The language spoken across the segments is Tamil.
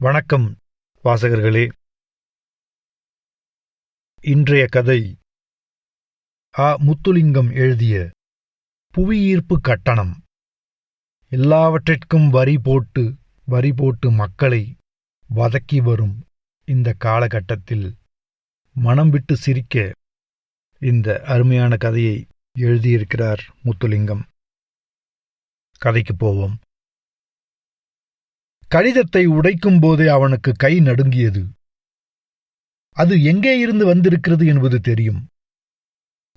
வணக்கம் வாசகர்களே. இன்றைய கதை முத்துலிங்கம் எழுதிய புவியீர்ப்பு கட்டணம். எல்லாவற்றிற்கும் வரி போட்டு மக்களை வதக்கி வரும் இந்த காலகட்டத்தில் மனம் விட்டு சிரிக்க இந்த அருமையான கதையை எழுதியிருக்கிறார் முத்துலிங்கம். கதைக்கு போவோம். கடிதத்தை உடைக்கும் போதே அவனுக்கு கை நடுங்கியது. அது எங்கே இருந்து வந்திருக்கிறது என்பது தெரியும்.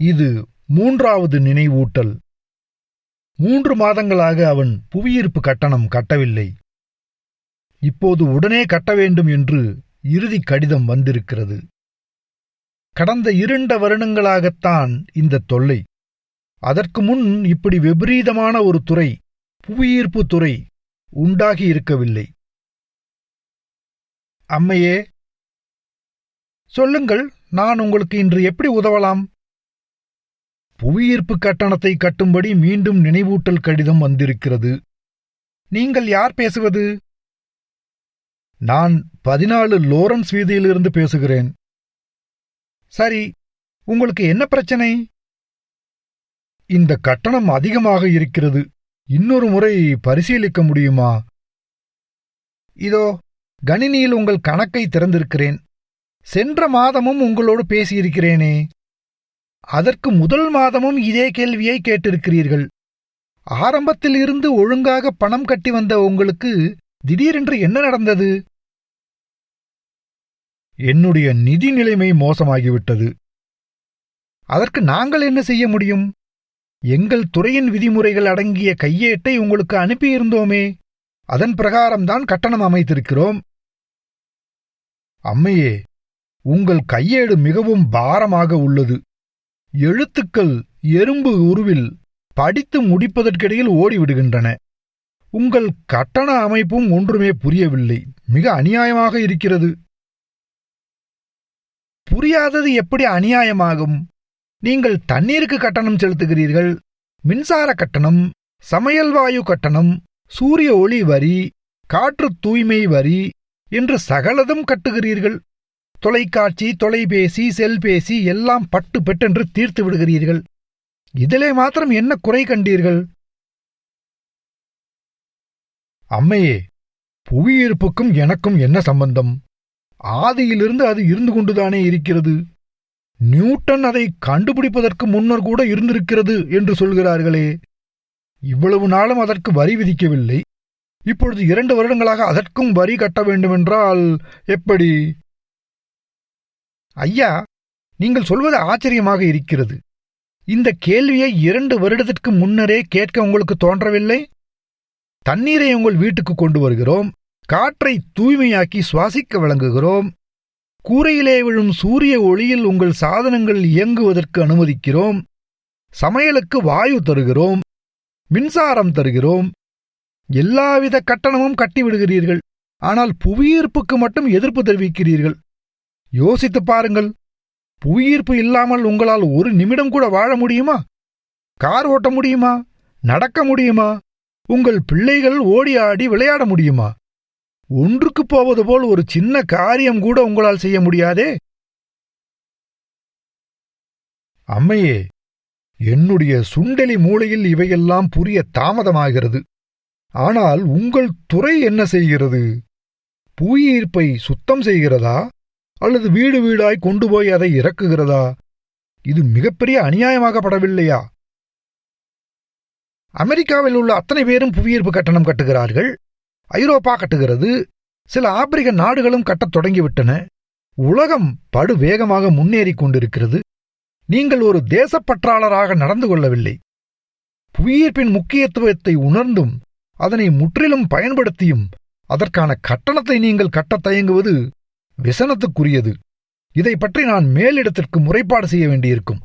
இது 3வது நினைவூட்டல். 3 மாதங்களாக அவன் புவியீர்ப்பு கட்டணம் கட்டவில்லை. இப்போது உடனே கட்ட வேண்டும் என்று இறுதி கடிதம் வந்திருக்கிறது. கடந்த 2 வருடங்களாகத்தான் இந்த தொல்லை. அதற்கு முன் இப்படி விபரீதமான ஒரு துறை, புவியீர்ப்பு துறை உண்டாகி இருக்கவில்லை. அம்மையே, சொல்லுங்கள், நான் உங்களுக்கு இன்று எப்படி உதவலாம்? புவியீர்ப்பு கட்டணத்தை கட்டும்படி மீண்டும் நினைவூட்டல் கடிதம் வந்திருக்கிறது. நீங்கள் யார் பேசுவது? நான் 14 லோரன்ஸ் வீதியிலிருந்து பேசுகிறேன். சரி, உங்களுக்கு என்ன பிரச்சனை? இந்த கட்டணம் அதிகமாக இருக்கிறது. இன்னொரு முறை பரிசீலிக்க முடியுமா? இதோ கணினியில் உங்கள் கணக்கை திறந்திருக்கிறேன். சென்ற மாதமும் உங்களோடு பேசியிருக்கிறேனே. அதற்கு முதல் மாதமும் இதே கேள்வியை கேட்டிருக்கிறீர்கள். ஆரம்பத்தில் இருந்து ஒழுங்காக பணம் கட்டி வந்த உங்களுக்கு திடீரென்று என்ன நடந்தது? என்னுடைய நிதி நிலைமை மோசமாகிவிட்டது. அதற்கு நாங்கள் என்ன செய்ய முடியும்? எங்கள் துறையின் விதிமுறைகள் அடங்கிய கையேட்டை உங்களுக்கு அனுப்பியிருந்தோமே. அதன் பிரகாரம்தான் கட்டணம் அமைத்திருக்கிறோம். அம்மையே, உங்கள் கையேடு மிகவும் பாரமாக உள்ளது. எழுத்துக்கள் எறும்பு உருவில் படித்து முடிப்பதற்கிடையில் ஓடிவிடுகின்றன. உங்கள் கட்டண அமைப்பும் ஒன்றுமே புரியவில்லை. மிக அநியாயமாக இருக்கிறது. புரியாதது எப்படி அநியாயமாகும்? நீங்கள் தண்ணீருக்கு கட்டணம் செலுத்துகிறீர்கள், மின்சார கட்டணம், சமையல் வாயு கட்டணம், சூரிய ஒளி வரி, காற்று தூய்மை வரி என்று சகலதும் கட்டுகிறீர்கள். தொலைக்காட்சி, தொலைபேசி, செல்பேசி எல்லாம் பட்டு பெட்டென்று தீர்த்து விடுகிறீர்கள். இதிலே மாத்திரம் என்ன குறை கண்டீர்கள்? அம்மையே, புவியீர்ப்புக்கும் எனக்கும் என்ன சம்பந்தம்? ஆதியிலிருந்து அது இருந்து கொண்டுதானே இருக்கிறது. நியூட்டன் அதை கண்டுபிடிப்பதற்கு முன்னர் கூட இருந்திருக்கிறது என்று சொல்கிறார்களே. இவ்வளவு நாளும் அதற்கு வரி விதிக்கவில்லை. இப்பொழுது 2 வருடங்களாக அதற்கும் வரி கட்ட வேண்டுமென்றால் எப்படி? ஐயா, நீங்கள் சொல்வது ஆச்சரியமாக இருக்கிறது. இந்த கேள்வியை 2 வருடத்திற்கு முன்னரே கேட்க உங்களுக்கு தோன்றவில்லை? தண்ணீரை உங்கள் வீட்டுக்கு கொண்டு வருகிறோம், காற்றை தூய்மையாக்கி சுவாசிக்க வழங்குகிறோம், கூரையிலே விழும் சூரிய ஒளியில் உங்கள் சாதனங்கள் இயங்குவதற்கு அனுமதிக்கிறோம், சமையலுக்கு வாயு தருகிறோம், மின்சாரம் தருகிறோம். எல்லாவித கட்டணமும் கட்டிவிடுகிறீர்கள். ஆனால் புவியீர்ப்புக்கு மட்டும் எதிர்ப்பு தெரிவிக்கிறீர்கள். யோசித்து பாருங்கள். புவியீர்ப்பு இல்லாமல் உங்களால் ஒரு நிமிடம் கூட வாழ முடியுமா? கார் ஓட்ட முடியுமா? நடக்க முடியுமா? உங்கள் பிள்ளைகள் ஓடி ஆடி விளையாட முடியுமா? ஒன்றுக்கு போவது போல் ஒரு சின்ன காரியம் கூட உங்களால் செய்ய முடியாதே. அம்மையே, என்னுடைய சுண்டெலி மூளையில் இவையெல்லாம் புரிய தாமதமாகிறது. ஆனால் உங்கள் துறை என்ன செய்கிறது? புவியீர்ப்பை சுத்தம் செய்கிறதா அல்லது வீடு வீடாய் கொண்டு போய் அதை இறக்குகிறதா? இது மிகப்பெரிய அநியாயமாகப்படவில்லையா? அமெரிக்காவில் உள்ள அத்தனை பேரும் புவியீர்ப்பு கட்டணம் கட்டுகிறார்கள். ஐரோப்பா கட்டுகிறது. சில ஆப்பிரிக்க நாடுகளும் கட்டத் தொடங்கிவிட்டன. உலகம் படுவேகமாக முன்னேறிக் கொண்டிருக்கிறது. நீங்கள் ஒரு தேசப்பற்றாளராக நடந்து கொள்ளவில்லை. புவியீர்ப்பின் முக்கியத்துவத்தை உணர்ந்தும் அதனை முற்றிலும் பயன்படுத்தியும் அதற்கான கட்டணத்தை நீங்கள் கட்டத் தயங்குவது விசனத்துக்குரியது. இதை பற்றி நான் மேலிடத்திற்கு முறைப்பாடு செய்ய வேண்டியிருக்கும்.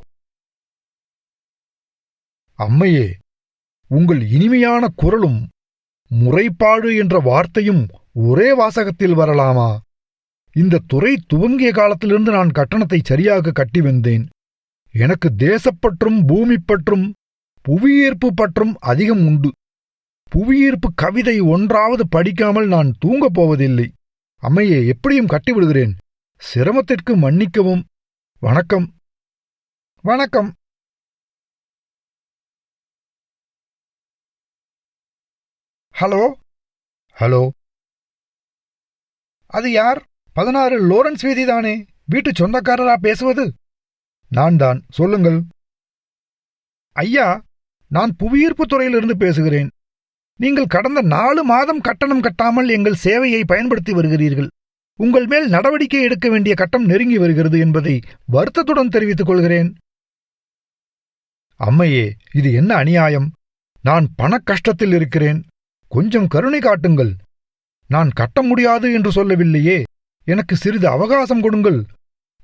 அம்மையே, உங்கள் இனிமையான குரலும் முறைப்பாடு என்ற வார்த்தையும் ஒரே வாசகத்தில் வரலாமா? இந்த துறை துவங்கிய காலத்திலிருந்து நான் கட்டணத்தை சரியாக கட்டி வந்தேன். எனக்கு தேசப்பற்றும் பூமிப்பற்றும் புவியீர்ப்பு பற்றும் அதிகம் உண்டு. புவியீர்ப்பு கவிதை ஒன்றாவது படிக்காமல் நான் தூங்கப் போவதில்லை. அம்மையே, எப்படியும் கட்டிவிடுகிறேன். சிரமத்திற்கு மன்னிக்கவும். வணக்கம். வணக்கம். ஹலோ. ஹலோ. அது யார்? 16 லோரன்ஸ் வீதிதானே? வீட்டு சொந்தக்காரரா பேசுவது? நான் தான். சொல்லுங்கள். ஐயா, நான் புவியீர்ப்புத் துறையிலிருந்து பேசுகிறேன். நீங்கள் கடந்த 4 மாதம் கட்டணம் கட்டாமல் எங்கள் சேவையை பயன்படுத்தி வருகிறீர்கள். உங்கள் மேல் நடவடிக்கை எடுக்க வேண்டிய கட்டம் நெருங்கி வருகிறது என்பதை வருத்தத்துடன் தெரிவித்துக் கொள்கிறேன். அம்மையே, இது என்ன அநியாயம்? நான் பணக் கஷ்டத்தில் இருக்கிறேன். கொஞ்சம் கருணை காட்டுங்கள். நான் கட்ட முடியாது என்று சொல்லவில்லையே. எனக்கு சிறிது அவகாசம் கொடுங்கள்.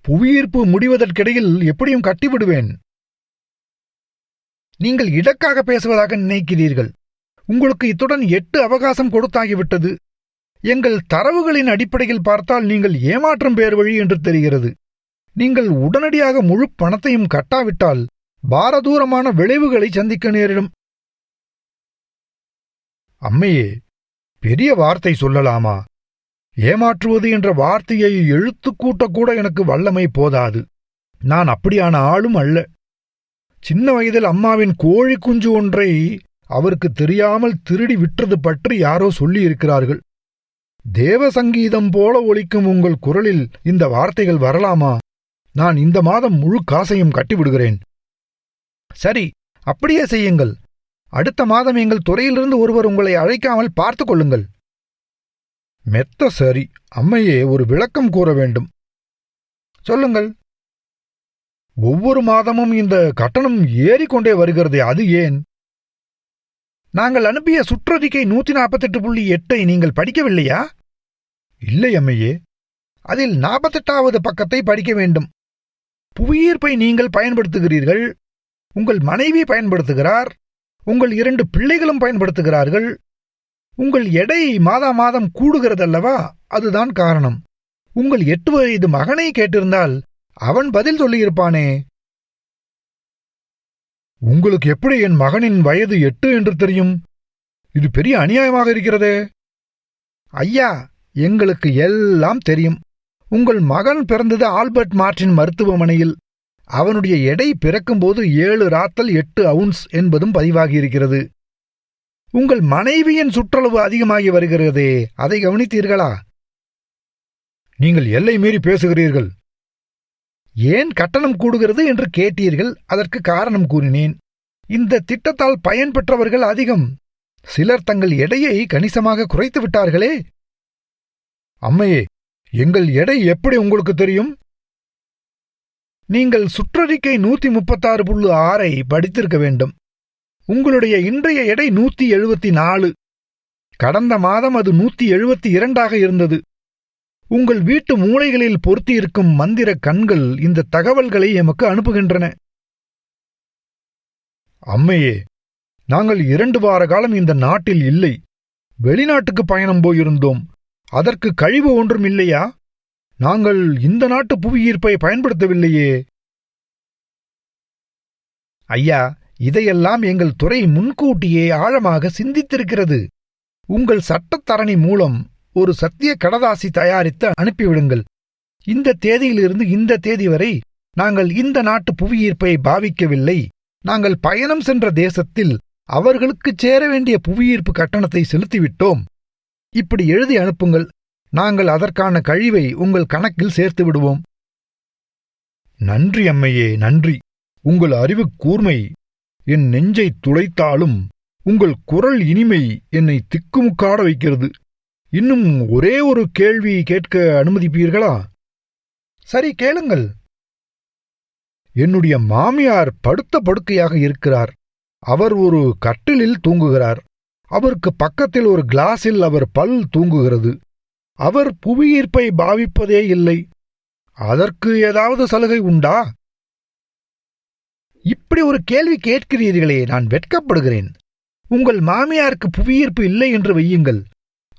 புவியீர்ப்பு முடிவதற்கிடையில் எப்படியும் கட்டிவிடுவேன். நீங்கள் இடக்காக பேசுவதாக நினைக்கிறீர்கள். உங்களுக்கு இத்துடன் 8 அவகாசம் கொடுத்தாகிவிட்டது. எங்கள் தரவுகளின் அடிப்படையில் பார்த்தால் நீங்கள் ஏமாற்றம் பேர் வழி என்று தெரிகிறது. நீங்கள் உடனடியாக முழு பணத்தையும் கட்டாவிட்டால் பாரதூரமான விளைவுகளை சந்திக்க நேரிடும். அம்மையே, பெரிய வார்த்தை சொல்லலாமா? ஏமாற்றுவது என்ற வார்த்தையை எழுத்துக்கூட்டக்கூட எனக்கு வல்லமை போதாது. நான் அப்படியான ஆளும் அல்ல. சின்ன வயதில் அம்மாவின் கோழி குஞ்சு ஒன்றை அவருக்கு தெரியாமல் திருடி விற்றது பற்றி யாரோ சொல்லியிருக்கிறார்கள். தேவ சங்கீதம் போல ஒலிக்கும் உங்கள் குரலில் இந்த வார்த்தைகள் வரலாமா? நான் இந்த மாதம் முழு காசையும் கட்டிவிடுகிறேன். சரி, அப்படியே செய்யுங்கள். அடுத்த மாதம் எங்கள் துறையிலிருந்து ஒருவர் உங்களை அழைக்காமல் பார்த்து கொள்ளுங்கள். மெத்த சரி. அம்மையே, ஒரு விளக்கம் கூற வேண்டும். சொல்லுங்கள். ஒவ்வொரு மாதமும் இந்த கட்டணம் ஏறிக்கொண்டே வருகிறதே, அது ஏன்? நாங்கள் அனுப்பிய சுற்றறிக்கை 148.8 நீங்கள் படிக்கவில்லையா? இல்லை அம்மையே. அதில் 48வது பக்கத்தை படிக்க வேண்டும். புவியீர்ப்பை நீங்கள் பயன்படுத்துகிறீர்கள். உங்கள் மனைவி பயன்படுத்துகிறார். உங்கள் 2 பிள்ளைகளும் பயன்படுத்துகிறார்கள். உங்கள் எடை மாதா மாதம் கூடுகிறதல்லவா? அதுதான் காரணம். உங்கள் 8 வயது மகனை கேட்டிருந்தால் அவன் பதில் சொல்லியிருப்பானே. உங்களுக்கு எப்படி என் மகனின் வயது 8 என்று தெரியும்? இது பெரிய அநியாயமாக இருக்கிறதே. ஐயா, எங்களுக்கு எல்லாம் தெரியும். உங்கள் மகன் பிறந்தது ஆல்பர்ட் மார்டின் மருத்துவமனையில். அவனுடைய எடை பிறக்கும்போது 7 ராத்தல் 8 அவுன்ஸ் என்பதும் பதிவாகியிருக்கிறது. உங்கள் மனைவியின் சுற்றளவு அதிகமாகி வருகிறதே, அதை கவனித்தீர்களா? நீங்கள் எல்லை மீறி பேசுகிறீர்கள். ஏன் கட்டணம் கூடுகிறது என்று கேட்டீர்கள். அதற்கு காரணம் கூறினேன். இந்த திட்டத்தால் பயன் பெற்றவர்கள் அதிகம். சிலர் தங்கள் எடையை கணிசமாக குறைத்து விட்டார்களே. அம்மையே, எங்கள் எடை எப்படி உங்களுக்கு தெரியும்? நீங்கள் சுற்றறிக்கை 136.6 படித்திருக்க வேண்டும். உங்களுடைய இன்றைய எடை 174. கடந்த மாதம் அது 172 இருந்தது. உங்கள் வீட்டு மூலைகளில் பொருத்தியிருக்கும் மந்திர கண்கள் இந்த தகவல்களை எமக்கு அனுப்புகின்றன. அம்மையே, நாங்கள் 2 வார காலம் இந்த நாட்டில் இல்லை. வெளிநாட்டுக்கு பயணம் போயிருந்தோம். அதற்கு கழிவு ஒன்றும் இல்லையா? நாங்கள் இந்த நாட்டு புவியீர்ப்பை பயன்படுத்தவில்லையே. ஐயா, இதையெல்லாம் எங்கள் துறை முன்கூட்டியே ஆழமாக சிந்தித்திருக்கிறது. உங்கள் சட்டத்தரணி மூலம் ஒரு சத்திய கடதாசி தயாரித்து அனுப்பிவிடுங்கள். இந்த தேதியிலிருந்து இந்த தேதி வரை நாங்கள் இந்த நாட்டு புவியீர்ப்பை பாவிக்கவில்லை. நாங்கள் பயணம் சென்ற தேசத்தில் அவர்களுக்குச் சேர வேண்டிய புவியீர்ப்பு கட்டணத்தை செலுத்திவிட்டோம். இப்படி எழுதி அனுப்புங்கள். நாங்கள் அதற்கான கழிவை உங்கள் கணக்கில் சேர்த்து விடுவோம். நன்றி அம்மையே, நன்றி. உங்கள் அறிவு கூர்மை என் நெஞ்சை துளைத்தாலும் உங்கள் குரல் இனிமை என்னை திக்குமுக்காட வைக்கிறது. இன்னும் ஒரே ஒரு கேள்வி கேட்க அனுமதிப்பீர்களா? சரி, கேளுங்கள். என்னுடைய மாமியார் படுத்த படுக்கையாக இருக்கிறார். அவர் ஒரு கட்டிலில் தூங்குகிறார். அவருக்கு பக்கத்தில் ஒரு கிளாஸில் அவர் பல் தூங்குகிறது. அவர் புவியீர்ப்பை பாவிப்பதே இல்லை. அதற்கு ஏதாவது சலுகை உண்டா? இப்படி ஒரு கேள்வி கேட்கிறீர்களே, நான் வெட்கப்படுகிறேன். உங்கள் மாமியாருக்கு புவியீர்ப்பு இல்லை என்று வையுங்கள்.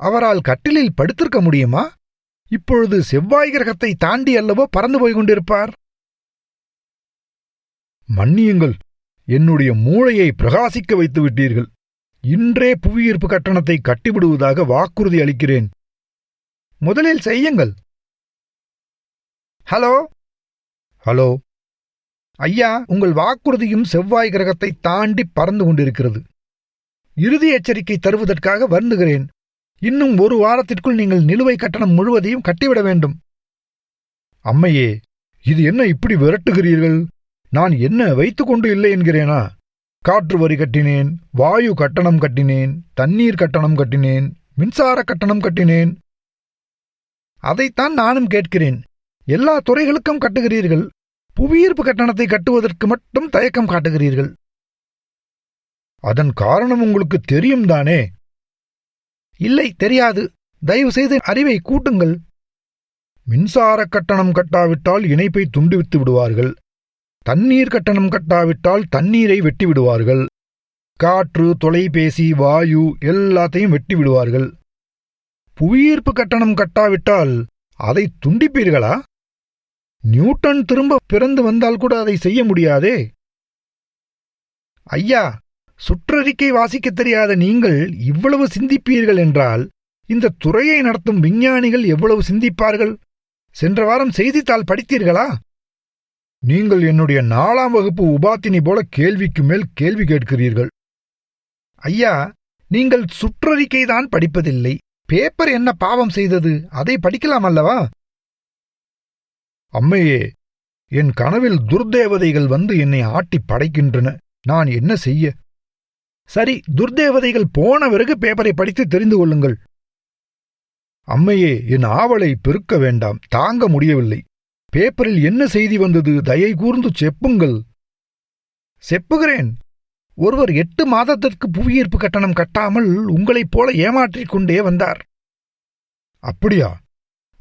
அவரால் கட்டிலில் படுத்திருக்க முடியுமா? இப்பொழுது செவ்வாய் கிரகத்தை தாண்டி அல்லவோ பறந்து போய் கொண்டிருப்பார். மன்னியுங்கள், என்னுடைய மூளையை பிரகாசிக்க வைத்து விட்டீர்கள். இன்றே புவியீர்ப்பு கட்டணத்தை கட்டிவிடுவதாக வாக்குறுதி அளிக்கிறேன். முதலில் செய்யுங்கள். ஹலோ ஹலோ ஐயா, உங்கள் வாக்குறுதியும் செவ்வாய் கிரகத்தை தாண்டி பறந்து கொண்டிருக்கிறது. இறுதி எச்சரிக்கை தருவதற்காக வருந்துகிறேன். இன்னும் ஒரு வாரத்திற்குள் நீங்கள் நிலுவை கட்டணம் முழுவதையும் கட்டிவிட வேண்டும். அம்மையே, இது என்ன இப்படி விரட்டுகிறீர்கள்? நான் என்ன வைத்துக்கொண்டு இல்லை என்கிறேனா? காற்று வரி கட்டினேன், வாயு கட்டணம் கட்டினேன், தண்ணீர் கட்டணம் கட்டினேன், மின்சார கட்டணம் கட்டினேன். அதைத்தான் நானும் கேட்கிறேன். எல்லா துறைகளுக்கும் கட்டுகிறீர்கள். புவியீர்ப்பு கட்டணத்தை கட்டுவதற்கு மட்டும் தயக்கம் காட்டுகிறீர்கள். அதன் காரணம் உங்களுக்கு தெரியும் தானே? இல்லை, தெரியாது. தயவு செய்து அறிவை கூட்டுங்கள். மின்சார கட்டணம் கட்டாவிட்டால் இணைப்பை துண்டித்து விடுவார்கள். தண்ணீர் கட்டணம் கட்டாவிட்டால் தண்ணீரை வெட்டி விடுவார்கள். காற்று, தொலைபேசி, வாயு எல்லாத்தையும் வெட்டி விடுவார்கள். புவியீர்ப்பு கட்டணம் கட்டாவிட்டால் அதை துண்டிப்பீர்களா? நியூட்டன் திரும்ப பிறந்து வந்தால் கூட அதை செய்ய முடியாதே. ஐயா, சுற்றறிக்கை வாசிக்கத் தெரியாத நீங்கள் இவ்வளவு சிந்திப்பீர்கள் என்றால் இந்த துறையை நடத்தும் விஞ்ஞானிகள் எவ்வளவு சிந்திப்பார்கள்? சென்ற வாரம் செய்தித்தாள் படித்தீர்களா? நீங்கள் என்னுடைய 4ஆம் வகுப்பு உபாத்தினி போல கேள்விக்கு மேல் கேள்வி கேட்கிறீர்கள். ஐயா, நீங்கள் சுற்றறிக்கைதான் படிப்பதில்லை. பேப்பர் என்ன பாவம் செய்தது? அதை படிக்கலாம் அல்லவா? அம்மையே, என் கனவில் துர்தேவதைகள் வந்து என்னை ஆட்டி படைக்கின்றன. நான் என்ன செய்ய? சரி, துர்தேவதைகள் போன பிறகு பேப்பரை படித்து தெரிந்து கொள்ளுங்கள். அம்மையே, என் ஆவலை பெருக்க வேண்டாம். தாங்க முடியவில்லை. பேப்பரில் என்ன செய்தி வந்தது? தயை கூர்ந்து செப்புங்கள். செப்புகிறேன். ஒருவர் 8 மாதத்திற்கு புவியீர்ப்பு கட்டணம் கட்டாமல் உங்களைப் போல ஏமாற்றிக் கொண்டே வந்தார். அப்படியா?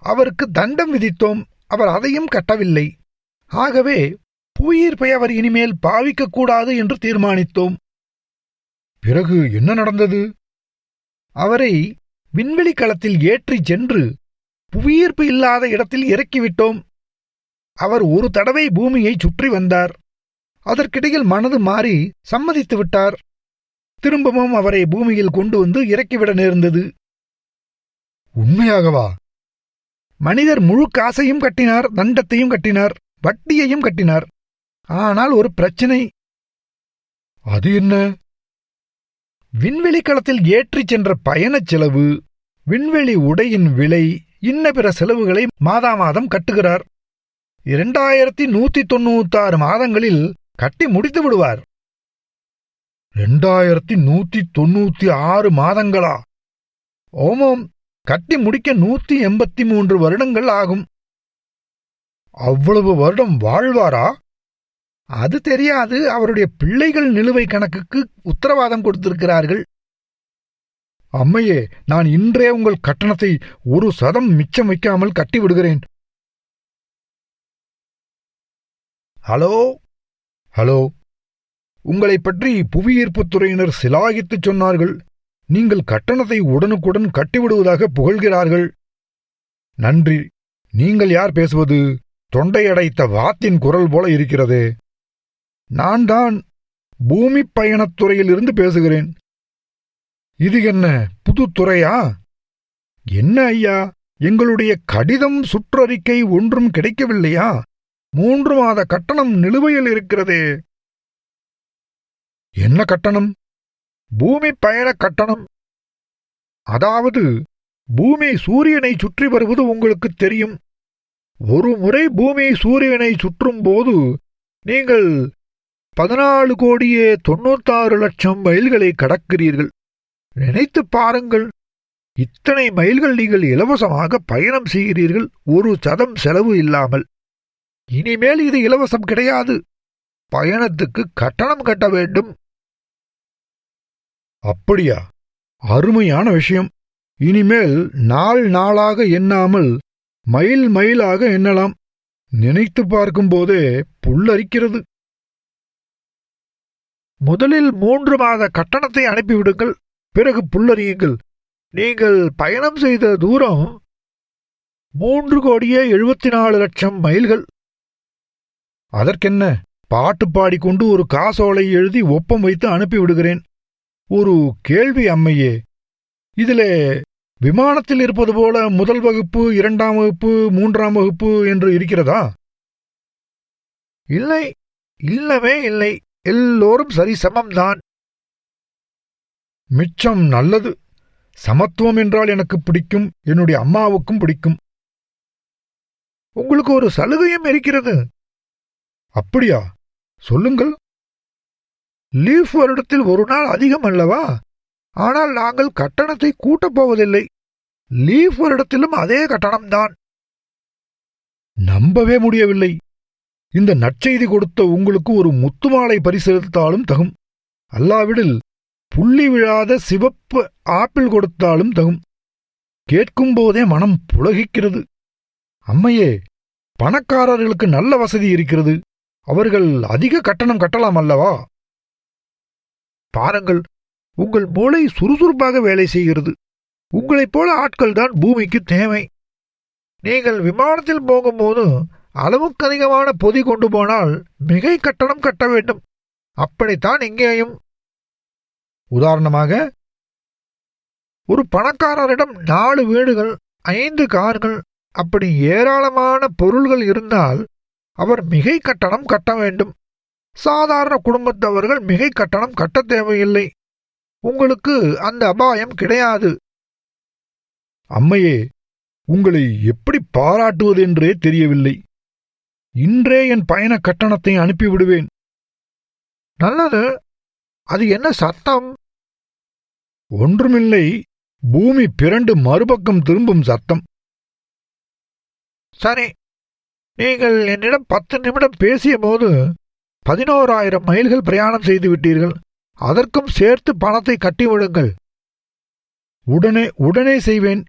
அவருக்கு தண்டம் விதித்தோம். அவர் அதையும் கட்டவில்லை. ஆகவே புவியீர்ப்பை அவர் இனிமேல் பாவிக்கக்கூடாது என்று தீர்மானித்தோம். பிறகு என்ன நடந்தது? அவரை விண்வெளி களத்தில் ஏற்றிச் சென்று புவியீர்ப்பு இல்லாத இடத்தில் இறக்கிவிட்டோம். அவர் ஒரு தடவை பூமியை சுற்றி வந்தார். அதற்கிடையில் மனது மாறி சம்மதித்து விட்டார். திரும்பவும் அவரை பூமியில் கொண்டு வந்து இறக்கிவிட நேர்ந்தது. உண்மையாகவா? மனிதர் முழு காசையும் கட்டினார், தண்டத்தையும் கட்டினார், வட்டியையும் கட்டினார். ஆனால் ஒரு பிரச்சனை. அது என்ன? விண்வெளி களத்தில் ஏற்றிச் சென்ற பயணச் செலவு, விண்வெளி உடையின் விலை, இன்ன பிற செலவுகளை மாதா மாதம் கட்டுகிறார். 2196 மாதங்களில் கட்டி முடித்து விடுவார். 2196 மாதங்களா? ஓமோம், கட்டி முடிக்க 183 வருடங்கள் ஆகும். அவ்வளவு வருடம் வாழ்வாரா? அது தெரியாது. அவருடைய பிள்ளைகள் நிலுவை கணக்குக்கு உத்தரவாதம் கொடுத்திருக்கிறார்கள். அம்மையே, நான் இன்றே உங்கள் கட்டணத்தை 1% மிச்சம் வைக்காமல் கட்டிவிடுகிறேன். ஹலோ ஹலோ உங்களைப் பற்றி புவியீர்ப்புத் துறையினர் சிலாகித்துச் சொன்னார்கள். நீங்கள் கட்டணத்தை உடனுக்குடன் கட்டிவிடுவதாக புகழ்கிறார்கள். நன்றி. நீங்கள் யார் பேசுவது? தொண்டையடைத்த வாத்தின் குரல் போல இருக்கிறதே. நான் தான் பூமி பயணத்துறையிலிருந்து பேசுகிறேன். இது என்ன புது துறையா? என்ன ஐயா, எங்களுடைய கடிதம் சுற்றறிக்கை ஒன்றும் கிடைக்கவில்லையா? 3 மாத கட்டணம் நிலுவையில் இருக்கிறதே. என்ன கட்டணம்? பூமி பயண கட்டணம். அதாவது பூமி சூரியனை சுற்றி வருவது உங்களுக்கு தெரியும். ஒரு முறை பூமி சூரியனை சுற்றும் போது நீங்கள் 14,96,00,000 மைல்களை கடக்கிறீர்கள். நினைத்துப் பாருங்கள். இத்தனை மைல்கள் நீங்கள் இலவசமாக பயணம் செய்கிறீர்கள், 1% செலவு இல்லாமல். இனிமேல் இது இலவசம் கிடையாது. பயணத்துக்கு கட்டணம் கட்ட வேண்டும். அப்படியா? அருமையான விஷயம். இனிமேல் நாள் நாளாக எண்ணாமல் மைல் மைலாக எண்ணலாம். நினைத்து பார்க்கும்போதே புல்லரிக்கிறது. முதலில் 3 மாத கட்டணத்தை அனுப்பிவிடுங்கள், பிறகு புல்லரியுங்கள். நீங்கள் பயணம் செய்த தூரம் 3,74,00,000 மைல்கள். அதற்கென்ன, பாட்டு பாடிக்கொண்டு ஒரு காசோலை எழுதி ஒப்பம் வைத்து அனுப்பிவிடுகிறேன். ஒரு கேள்வி அம்மையே, இதிலே விமானத்தில் இருப்பது போல முதல் வகுப்பு, 2ஆம் வகுப்பு, 3ஆம் வகுப்பு என்று இருக்கிறதா? இல்லை, இல்லவே இல்லை. எல்லோரும் சரி சமம்தான். மிச்சம் நல்லது. சமத்துவம் என்றால் எனக்கு பிடிக்கும், என்னுடைய அம்மாவுக்கும் பிடிக்கும். உங்களுக்கு ஒரு சலுகையும் இருக்கிறது. அப்படியா? சொல்லுங்கள். லீஃப் வருடத்தில் ஒரு நாள் அதிகம் அல்லவா? ஆனால் நாங்கள் கட்டணத்தை கூட்டப் போவதில்லை. லீஃப் வருடத்திலும் அதே கட்டணம்தான். நம்பவே முடியவில்லை. இந்த நற்செய்தி கொடுத்த உங்களுக்கு ஒரு முத்துமாலை பரிசளித்தாலும் தகும். அல்லாவிடில் புள்ளி விழாத சிவப்பு ஆப்பிள் கொடுத்தாலும் தகும். கேட்கும்போதே மனம் புலகிக்கிறது. அம்மையே, பணக்காரர்களுக்கு நல்ல வசதி இருக்கிறது. அவர்கள் அதிக கட்டணம் கட்டலாம் அல்லவா? பாருங்கள், உங்கள் மூளை சுறுசுறுப்பாக வேலை செய்கிறது. உங்களைப் போல ஆட்கள்தான் பூமிக்கு தேவை. நீங்கள் விமானத்தில் போகும்போது அளவுக்கு அதிகமான பொதி கொண்டு போனால் மிகை கட்டணம் கட்ட வேண்டும். அப்படித்தான் இங்கேயும். உதாரணமாக, ஒரு பணக்காரரிடம் 4 வீடுகள், 5 கார்கள், அப்படி ஏராளமான பொருள்கள் இருந்தால் அவர் மிகை கட்டணம் கட்ட வேண்டும். சாதாரண குடும்பத்தவர்கள் மிகை கட்டணம் கட்ட தேவையில்லை. உங்களுக்கு அந்த அபாயம் கிடையாது. அம்மையே, உங்களை எப்படி பாராட்டுவது என்றே தெரியவில்லை. இன்றே என் பயண கட்டணத்தை அனுப்பிவிடுவேன். நல்லது. அது என்ன சத்தம்? ஒன்றுமில்லை, பூமி பிறண்டு மறுபக்கம் திரும்பும் சத்தம். சரி, நீங்கள் என்னிடம் 10 நிமிடம் பேசிய போது 11,000 மைல்கள் பிரயாணம் செய்து விட்டீர்கள். அதற்கும் சேர்த்து பணத்தை கட்டிவிடுங்கள். உடனே செய்வேன்.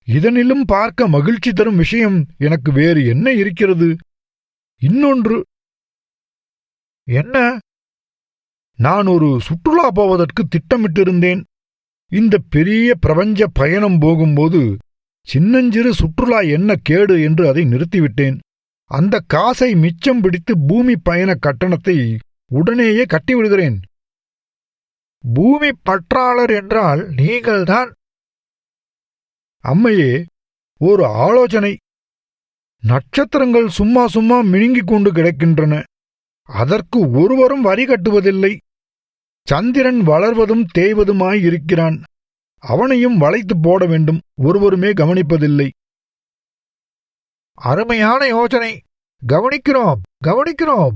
இதனிலும் பார்க்க மகிழ்ச்சி தரும் விஷயம் எனக்கு வேறு என்ன இருக்கிறது? இன்னொன்று. என்ன? நான் ஒரு சுற்றுலா போவதற்கு திட்டமிட்டிருந்தேன். இந்த பெரிய பிரபஞ்ச பயணம் போகும்போது சின்னஞ்சிறு சுற்றுலா என்ன கேடு என்று அதை நிறுத்திவிட்டேன். அந்த காசை மிச்சம் பிடித்து பூமி பயண கட்டணத்தை உடனேயே கட்டிவிடுகிறேன். பூமி பற்றாளர் என்றால் நீங்கள்தான். அம்மையே, ஒரு ஆலோசனை. நட்சத்திரங்கள் சும்மா சும்மா மினுங்கிக் கொண்டு கிடக்கின்றன. அதற்கு ஒருவரும் வரி கட்டுவதில்லை. சந்திரன் வளர்வதும் தேய்வதுமாயிருக்கிறான். அவனையும் வளைத்து போட வேண்டும். ஒருவருமே கவனிப்பதில்லை. அருமையான யோசனை. கவனிக்கிறோம்.